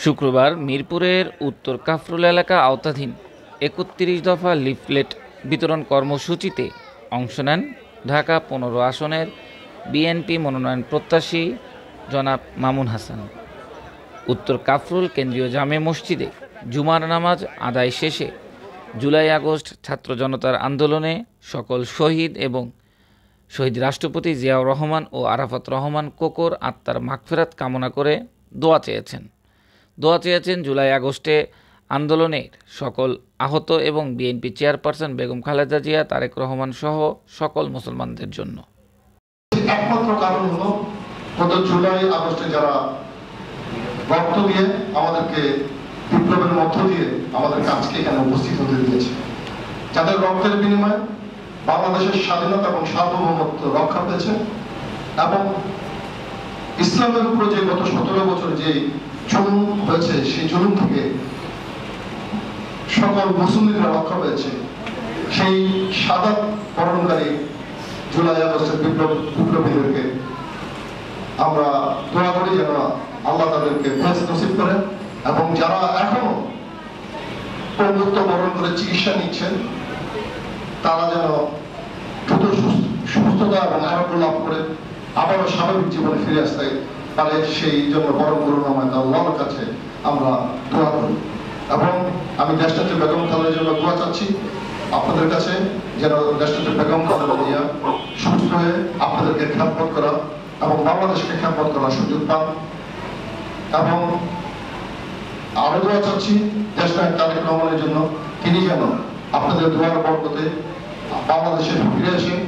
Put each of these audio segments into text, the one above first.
শুক্রবার মিরপুরের উত্তর কাফরুল এলাকা আওতাধীন ৩১ দফা লিফলেট বিতরণ কর্মসূচিতে অংশ নেন ঢাকা ১৫ আসনের বিএনপি মনোনয়ন প্রত্যাশী জনাব মামুন হাসান। উত্তর কাফরুল কেন্দ্রীয় জামে মসজিদে জুমার নামাজ আদায় শেষে জুলাই আগস্ট ছাত্র জনতার আন্দোলনে সকল শহীদ এবং শহীদ রাষ্ট্রপতি জিয়াউর রহমান ও আরাফাত রহমান কোকোর আত্মার মাগফিরাত কামনা করে দোয়া চেয়েছেন জুলাই আগস্টে আন্দোলনের সকল আহত এবং বিএনপি চেয়ারপারসন বেগম খালেদা জিয়া, তারেক রহমান সহ সকল মুসলমানদের জন্য। একমাত্র কারণ হলো গত জুলাই আগস্টে যারা রক্ত দিয়ে আমাদেরকে বিপ্লবের মধ্য দিয়ে আমাদের কাজকে এখানে উপস্থিত হতে দিয়েছে, যাদের রক্তের বিনিময়ে বাংলাদেশের স্বাধীনতা এবং সার্বভৌমত্ব রক্ষা পেয়েছে এবং ইসলামের উপরে যে গত 17 বছর যে জুলুম হয়েছে সেই জুলুম থেকে সকল মুসলিমরা রক্ষা পেয়েছে। সেই শাহাদাত বরণকারী জুলাই আগস্টের বিপ্লবীদেরকে আমরা দোয়া করি যেন আল্লাহ তাদেরকে বেহেশত নসিব করেন এবং যারা এখনো মৃত্যু বরণ করে চিকিৎসা নিচ্ছেন তারা যেন দ্রুত সুস্থতা এবং আরোগ্য লাভ করে আবারও স্বাভাবিক জীবনে ফিরে আসতে পারে, সেই জন্য বরং করুণাময় আল্লাহর কাছে আমরা দোয়া করি। এবং আমি দেশটাতে বেগম খালেদার জন্য দোয়া চাচ্ছি আপনাদের কাছে, যেন দেশটাতে বেগম খালেদা জিয়া সুস্থ হয়ে আপনাদেরকে খেদমত করা এবং বাংলাদেশকে খেদমত করার সুযোগ পান। এবং আরো দোয়া চাচ্ছি দেশনায়ক তারেক রহমানের জন্য, তিনি যেন আপনাদের দোয়ার বরকতে বাংলাদেশে ফিরে আসেন,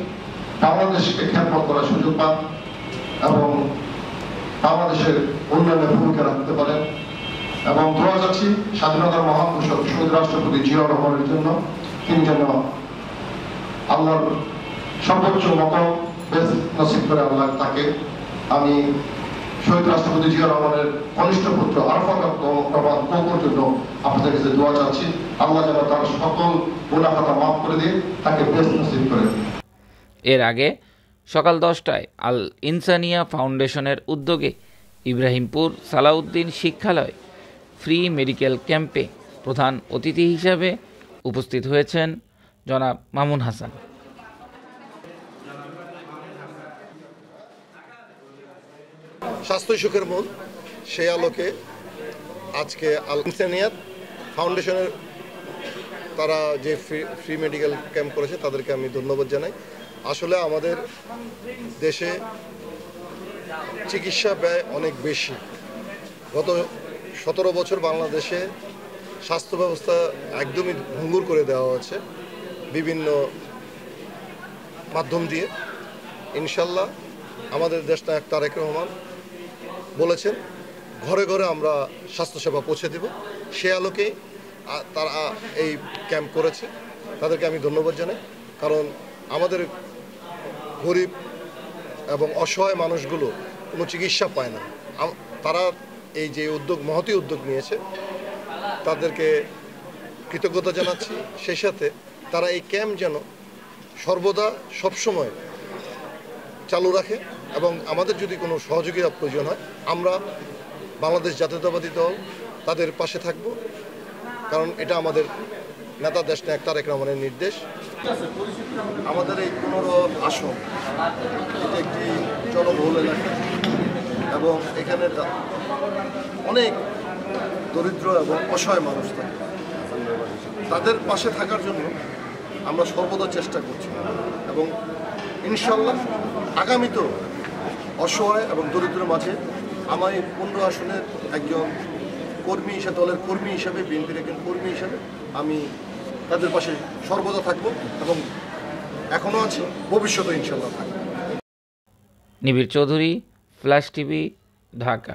বাংলাদেশকে খেদমত করার সুযোগ পান এবং বাংলাদেশের উন্নয়নে ভূমিকা রাখতে পারেন। এবং দোয়া চাচ্ছি স্বাধীনতার মহান ঘোষক শহীদ রাষ্ট্রপতি জিয়াউর রহমানের জন্য, তিনি যেন আল্লাহর সর্বোচ্চ মকম নসিব করে আল্লাহ তাকে। আমি শহীদ রাষ্ট্রপতি জিয়াউর রহমানের কনিষ্ঠ পুত্র আরাফাত রহমান কোকোর জন্য আপনাদের কাছে দোয়া চাচ্ছি, আল্লাহ যেন তার সকল গুনাহ খাতা মাফ করে দিয়ে তাকে বেশ নসিব করে। এর আগে সকাল 10টায় আল ইনসানিয়া ফাউন্ডেশনের উদ্যোগে ইব্রাহিমপুর সালাউদ্দিন শিক্ষালয় ফ্রি মেডিকেল ক্যাম্পে প্রধান অতিথি হিসাবে উপস্থিত হয়েছেন জনাব মামুন হাসান। স্বাস্থ্য সুখের মূল, সেই আলোকে আজকে আল ইনসানিয়াত ফাউন্ডেশনের তারা যে ফ্রি মেডিকেল ক্যাম্প করেছে তাদেরকে আমি ধন্যবাদ জানাই। আসলে আমাদের দেশে চিকিৎসা ব্যয় অনেক বেশি। গত 17 বছর বাংলাদেশে স্বাস্থ্য ব্যবস্থা একদমই ভঙ্গুর করে দেওয়া হয়েছে বিভিন্ন মাধ্যম দিয়ে। ইনশাল্লাহ আমাদের দেশনায়ক তারেক রহমান বলেছেন ঘরে ঘরে আমরা স্বাস্থ্যসেবা পৌঁছে দেব, সে আলোকেই তারা এই ক্যাম্প করেছে, তাদেরকে আমি ধন্যবাদ জানাই। কারণ আমাদের গরিব এবং অসহায় মানুষগুলো কোনো চিকিৎসা পায় না, তারা এই যে উদ্যোগ মহতী উদ্যোগ নিয়েছে তাদেরকে কৃতজ্ঞতা জানাচ্ছি। সেই সাথে তারা এই ক্যাম্প যেন সর্বদা সবসময় চালু রাখে এবং আমাদের যদি কোনো সহযোগিতা প্রয়োজন হয় আমরা বাংলাদেশ জাতীয়তাবাদী দল তাদের পাশে থাকব, কারণ এটা আমাদের নেতা দেশনায়ক তারেক রহমানের নির্দেশ। আমাদের এই 15 আসন এটা একটি জনবহুল এলাকা এবং এখানে অনেক দরিদ্র এবং অসহায় মানুষ থাকে, তাদের পাশে থাকার জন্য আমরা সর্বদা চেষ্টা করছি এবং ইনশাল্লাহ আগামীতেও অসহায় এবং দরিদ্র মাঝে আমার এই 15 আসনের একজন কর্মী হিসেবে, দলের কর্মী হিসেবে, বিএনপির একজন কর্মী হিসেবে আমি তাদের পাশে সর্বদা থাকব এবং এখনও আছি, ভবিষ্যতে ইনশাল্লাহ থাকব। নিবিড় চৌধুরী, ফ্ল্যাশ টিভি, ঢাকা।